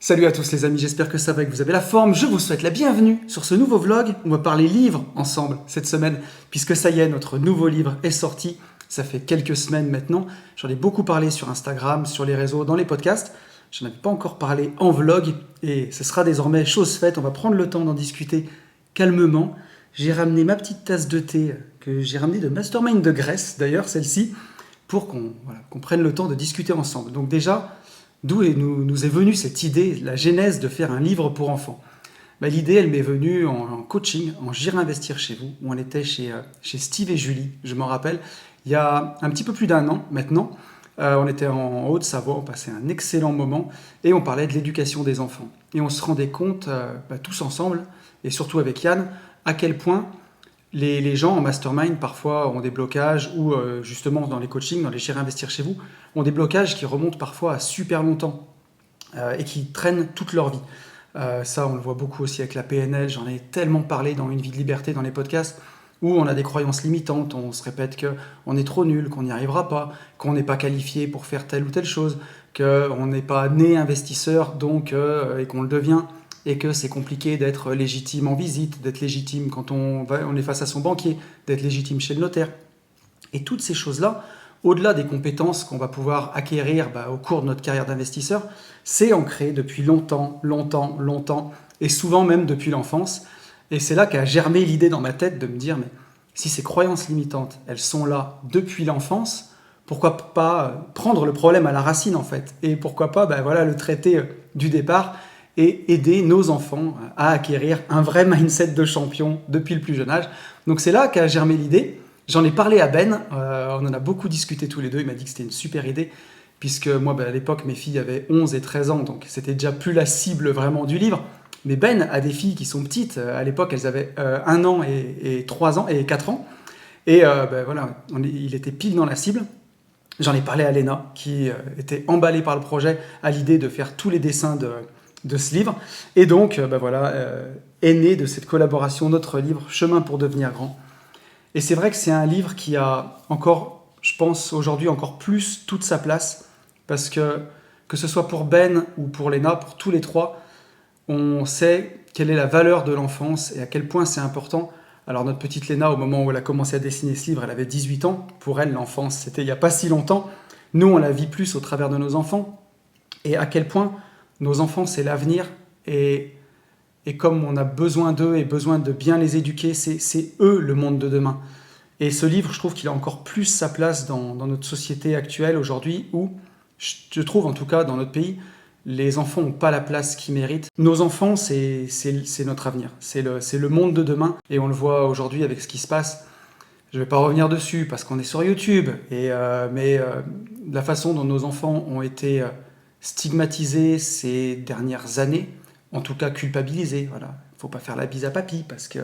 Salut à tous les amis, j'espère que ça va et que vous avez la forme. Je vous souhaite la bienvenue sur ce nouveau vlog. On va parler livres ensemble cette semaine, puisque ça y est, notre nouveau livre est sorti. Ça fait quelques semaines maintenant. J'en ai beaucoup parlé sur Instagram, sur les réseaux, dans les podcasts. Je n'en avais pas encore parlé en vlog et ce sera désormais chose faite. On va prendre le temps d'en discuter calmement. J'ai ramené ma petite tasse de thé que j'ai ramenée de Mastermind de Grèce, d'ailleurs celle-ci, pour qu'on prenne le temps de discuter ensemble. Donc déjà, d'où nous est venue cette idée, la genèse de faire un livre pour enfants? L'idée, elle m'est venue en coaching, en J'irai investir chez vous, où on était chez Steve et Julie, je m'en rappelle, il y a un petit peu plus d'un an maintenant. On était en Haute-Savoie, on passait un excellent moment et on parlait de l'éducation des enfants. Et on se rendait compte, tous ensemble, et surtout avec Yann, à quel point les gens en mastermind parfois ont des blocages ou justement dans les coachings, dans les J'irai investir chez vous, ont des blocages qui remontent parfois à super longtemps et qui traînent toute leur vie. Ça, on le voit beaucoup aussi avec la PNL. J'en ai tellement parlé dans Une vie de liberté, dans les podcasts, où on a des croyances limitantes. On se répète qu'on est trop nul, qu'on n'y arrivera pas, qu'on n'est pas qualifié pour faire telle ou telle chose, qu'on n'est pas né investisseur donc, et qu'on le devient, et que c'est compliqué d'être légitime en visite, d'être légitime quand on est face à son banquier, d'être légitime chez le notaire. Et toutes ces choses-là, au-delà des compétences qu'on va pouvoir acquérir au cours de notre carrière d'investisseur, c'est ancré depuis longtemps, et souvent même depuis l'enfance. Et c'est là qu'a germé l'idée dans ma tête de me dire, mais si ces croyances limitantes, elles sont là depuis l'enfance, pourquoi pas prendre le problème à la racine en fait? Et pourquoi pas le traiter du départ et aider nos enfants à acquérir un vrai mindset de champion depuis le plus jeune âge. Donc c'est là qu'a germé l'idée. J'en ai parlé à Ben, on en a beaucoup discuté tous les deux, il m'a dit que c'était une super idée, puisque moi, à l'époque, mes filles avaient 11 et 13 ans, donc c'était déjà plus la cible vraiment du livre. Mais Ben a des filles qui sont petites, à l'époque, elles avaient 1 an et 3 ans, et 4 ans, et il était pile dans la cible. J'en ai parlé à Léna, qui était emballée par le projet, à l'idée de faire tous les dessins de ce livre, et donc, est né de cette collaboration notre livre, Chemin pour devenir grand. Et c'est vrai que c'est un livre qui a encore, je pense aujourd'hui, encore plus toute sa place, parce que ce soit pour Ben ou pour Léna, pour tous les trois, on sait quelle est la valeur de l'enfance et à quel point c'est important. Alors notre petite Léna, au moment où elle a commencé à dessiner ce livre, elle avait 18 ans. Pour elle, l'enfance, c'était il n'y a pas si longtemps. Nous, on la vit plus au travers de nos enfants. Et à quel point nos enfants, c'est l'avenir. Et comme on a besoin d'eux et besoin de bien les éduquer, c'est eux le monde de demain. Et ce livre, je trouve qu'il a encore plus sa place dans notre société actuelle aujourd'hui, où, je trouve en tout cas dans notre pays, les enfants n'ont pas la place qu'ils méritent. Nos enfants, c'est notre avenir, c'est le monde de demain, et on le voit aujourd'hui avec ce qui se passe. Je ne vais pas revenir dessus parce qu'on est sur YouTube, mais la façon dont nos enfants ont été stigmatisés ces dernières années, en tout cas culpabilisés, voilà. Faut pas faire la bise à papy parce que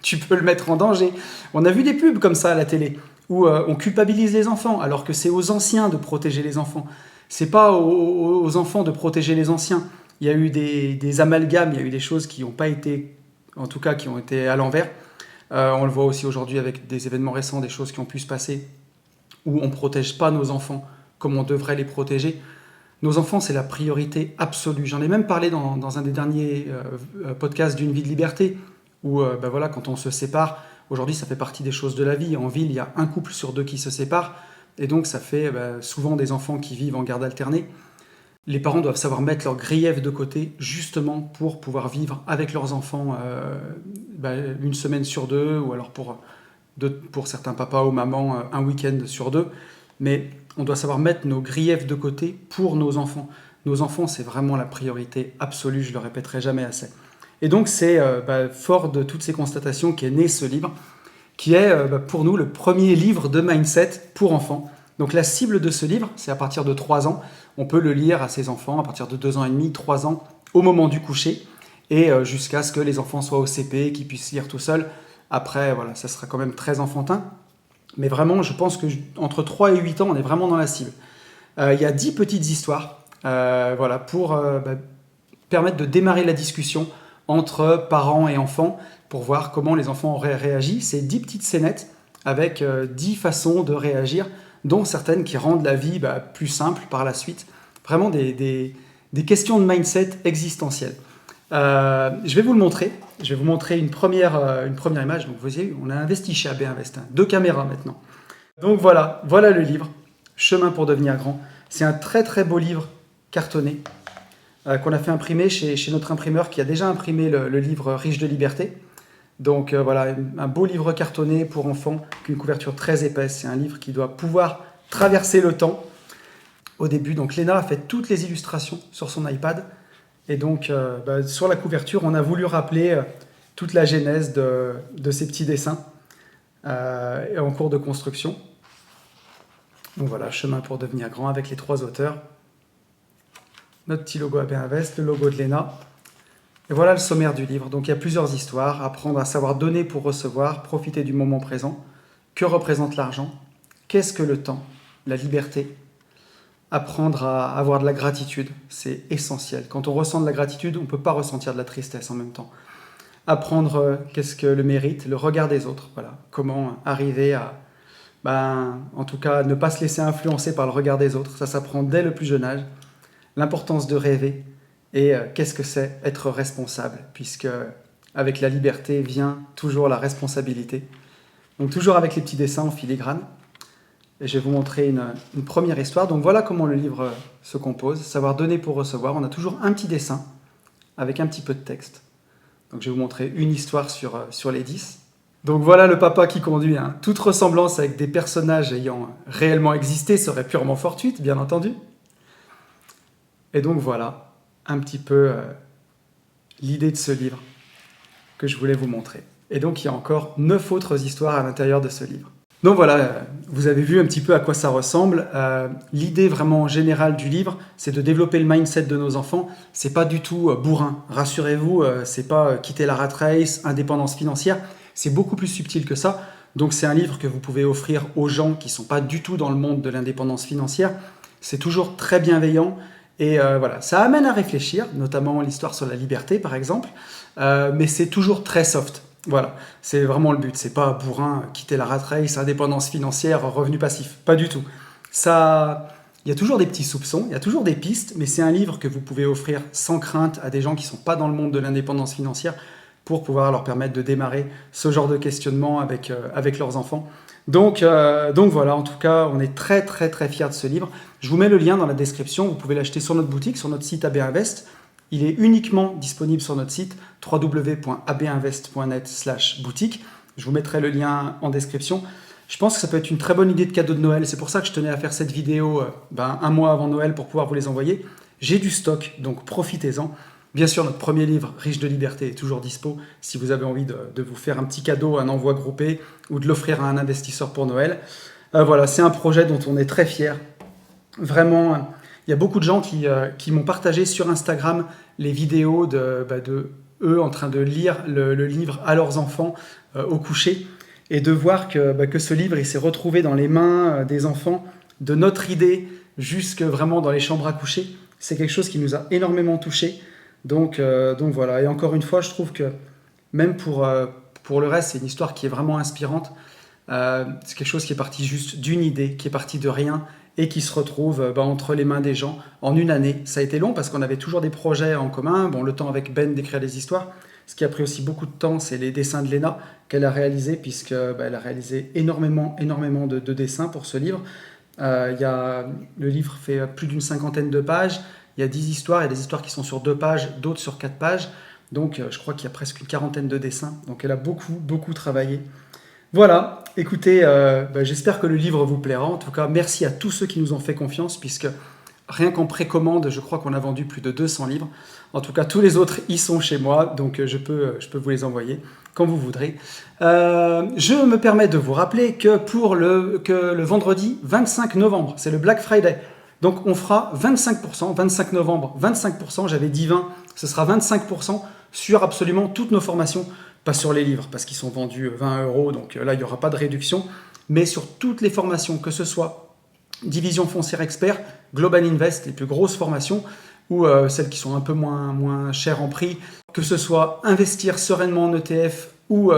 tu peux le mettre en danger. On a vu des pubs comme ça à la télé où on culpabilise les enfants alors que c'est aux anciens de protéger les enfants. C'est pas aux enfants de protéger les anciens. Il y a eu des amalgames, il y a eu des choses qui n'ont pas été, en tout cas qui ont été à l'envers. On le voit aussi aujourd'hui avec des événements récents, des choses qui ont pu se passer où on ne protège pas nos enfants comme on devrait les protéger. Nos enfants, c'est la priorité absolue. J'en ai même parlé dans un des derniers podcasts d'Une vie de liberté, où quand on se sépare, aujourd'hui ça fait partie des choses de la vie. En ville, il y a un couple sur 2 qui se sépare, et donc ça fait souvent des enfants qui vivent en garde alternée. Les parents doivent savoir mettre leurs griefs de côté, justement pour pouvoir vivre avec leurs enfants une semaine sur 2, ou alors pour certains papas ou mamans, un week-end sur 2. Mais on doit savoir mettre nos griefs de côté pour nos enfants. Nos enfants, c'est vraiment la priorité absolue, je ne le répéterai jamais assez. Et donc, c'est fort de toutes ces constatations qu'est né ce livre, qui est pour nous le premier livre de mindset pour enfants. Donc, la cible de ce livre, c'est à partir de 3 ans. On peut le lire à ses enfants à partir de 2 ans et demi, 3 ans, au moment du coucher, et jusqu'à ce que les enfants soient au CP, qu'ils puissent lire tout seuls. Après, ça sera quand même très enfantin. Mais vraiment, je pense qu'entre 3 et 8 ans, on est vraiment dans la cible. Il y a 10 petites histoires pour permettre de démarrer la discussion entre parents et enfants pour voir comment les enfants auraient réagi. C'est 10 petites scénettes avec 10 façons de réagir, dont certaines qui rendent la vie plus simple par la suite. Vraiment des des questions de mindset existentielles. Je vais vous le montrer. Je vais vous montrer une première image. Donc, vous voyez, on a investi chez AB Invest, 2 caméras maintenant. Donc voilà le livre, Chemin pour devenir grand. C'est un très très beau livre cartonné qu'on a fait imprimer chez notre imprimeur qui a déjà imprimé le livre Riche de liberté. Donc voilà, un beau livre cartonné pour enfants, avec une couverture très épaisse. C'est un livre qui doit pouvoir traverser le temps. Au début, donc Léna a fait toutes les illustrations sur son iPad. Et donc, sur la couverture, on a voulu rappeler toute la genèse de ces petits dessins en cours de construction. Donc voilà, Chemin pour devenir grand avec les 3 auteurs. Notre petit logo AB Invest, le logo de Léna. Et voilà le sommaire du livre. Donc il y a plusieurs histoires. Apprendre à savoir donner pour recevoir, profiter du moment présent. Que représente l'argent? Qu'est-ce que le temps? La liberté? Apprendre à avoir de la gratitude, c'est essentiel. Quand on ressent de la gratitude, on ne peut pas ressentir de la tristesse en même temps. Apprendre qu'est-ce que le mérite, le regard des autres. Voilà. Comment arriver à, en tout cas, ne pas se laisser influencer par le regard des autres. Ça s'apprend dès le plus jeune âge. L'importance de rêver et qu'est-ce que c'est être responsable, puisque avec la liberté vient toujours la responsabilité. Donc toujours avec les petits dessins en filigrane. Et je vais vous montrer une première histoire. Donc voilà comment le livre se compose. Savoir donner pour recevoir. On a toujours un petit dessin avec un petit peu de texte. Donc je vais vous montrer une histoire sur les 10. Donc voilà le papa qui conduit. Toute ressemblance avec des personnages ayant réellement existé serait purement fortuite, bien entendu. Et donc voilà un petit peu l'idée de ce livre que je voulais vous montrer. Et donc il y a encore 9 autres histoires à l'intérieur de ce livre. Donc voilà, vous avez vu un petit peu à quoi ça ressemble. L'idée vraiment générale du livre, c'est de développer le mindset de nos enfants. C'est pas du tout bourrin. Rassurez-vous, c'est pas quitter la rat race, indépendance financière. C'est beaucoup plus subtil que ça. Donc c'est un livre que vous pouvez offrir aux gens qui sont pas du tout dans le monde de l'indépendance financière. C'est toujours très bienveillant. Et voilà, ça amène à réfléchir, notamment l'histoire sur la liberté par exemple. Mais c'est toujours très soft. Voilà, c'est vraiment le but. C'est pas bourrin, quitter la rat race, indépendance financière, revenu passif. Pas du tout. Ça, il y a toujours des petits soupçons, il y a toujours des pistes, mais c'est un livre que vous pouvez offrir sans crainte à des gens qui ne sont pas dans le monde de l'indépendance financière pour pouvoir leur permettre de démarrer ce genre de questionnement avec leurs enfants. Donc voilà, en tout cas, on est très très très fiers de ce livre. Je vous mets le lien dans la description. Vous pouvez l'acheter sur notre boutique, sur notre site AB Invest. Il est uniquement disponible sur notre site www.abinvest.net/boutique. Je vous mettrai le lien en description. Je pense que ça peut être une très bonne idée de cadeau de Noël. C'est pour ça que je tenais à faire cette vidéo un mois avant Noël pour pouvoir vous les envoyer. J'ai du stock, donc profitez-en. Bien sûr, notre premier livre, Riche de liberté, est toujours dispo si vous avez envie de vous faire un petit cadeau, un envoi groupé ou de l'offrir à un investisseur pour Noël. Voilà, c'est un projet dont on est très fiers. Vraiment, il y a beaucoup de gens qui m'ont partagé sur Instagram les vidéos de eux en train de lire le livre à leurs enfants au coucher et de voir que ce livre il s'est retrouvé dans les mains des enfants de notre idée jusque vraiment dans les chambres à coucher. C'est quelque chose qui nous a énormément touchés. Donc voilà, et encore une fois, je trouve que même pour le reste, c'est une histoire qui est vraiment inspirante. C'est quelque chose qui est parti juste d'une idée, qui est parti de rien et qui se retrouve entre les mains des gens en une année. Ça a été long parce qu'on avait toujours des projets en commun. Bon, le temps avec Ben d'écrire des histoires. Ce qui a pris aussi beaucoup de temps, c'est les dessins de Léna qu'elle a réalisés, puisqu'elle a réalisé énormément de dessins pour ce livre. Le livre fait plus d'une 50aine de pages. Il y a 10 histoires, il y a des histoires qui sont sur 2 pages, d'autres sur 4 pages. Donc je crois qu'il y a presque une 40aine de dessins. Donc elle a beaucoup travaillé. Voilà, écoutez, j'espère que le livre vous plaira. En tout cas, merci à tous ceux qui nous ont fait confiance, puisque rien qu'en précommande, je crois qu'on a vendu plus de 200 livres. En tout cas, tous les autres, ils sont chez moi, donc je peux vous les envoyer quand vous voudrez. Je me permets de vous rappeler que le vendredi 25 novembre, c'est le Black Friday. Donc on fera 25%, 25 novembre, 25%, j'avais dit 20, ce sera 25% sur absolument toutes nos formations. Pas sur les livres, parce qu'ils sont vendus 20 €, donc là, il n'y aura pas de réduction, mais sur toutes les formations, que ce soit Division Foncière Expert, Global Invest, les plus grosses formations, ou celles qui sont un peu moins chères en prix, que ce soit Investir sereinement en ETF ou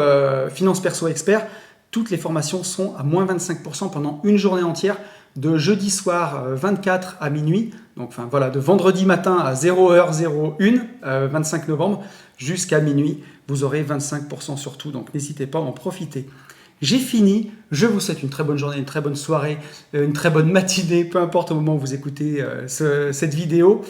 Finance Perso Expert, toutes les formations sont à moins 25% pendant une journée entière, de jeudi soir 24 à minuit. Donc enfin voilà, de vendredi matin à 0h01, 25 novembre, jusqu'à minuit, vous aurez 25% sur tout. Donc n'hésitez pas à en profiter. J'ai fini, je vous souhaite une très bonne journée, une très bonne soirée, une très bonne matinée, peu importe au moment où vous écoutez cette vidéo.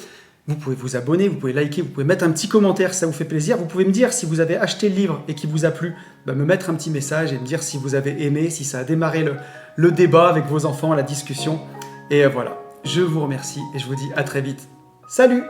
Vous pouvez vous abonner, vous pouvez liker, vous pouvez mettre un petit commentaire si ça vous fait plaisir. Vous pouvez me dire si vous avez acheté le livre et qu'il vous a plu, me mettre un petit message et me dire si vous avez aimé, si ça a démarré le débat avec vos enfants, la discussion. Et voilà, je vous remercie et je vous dis à très vite. Salut!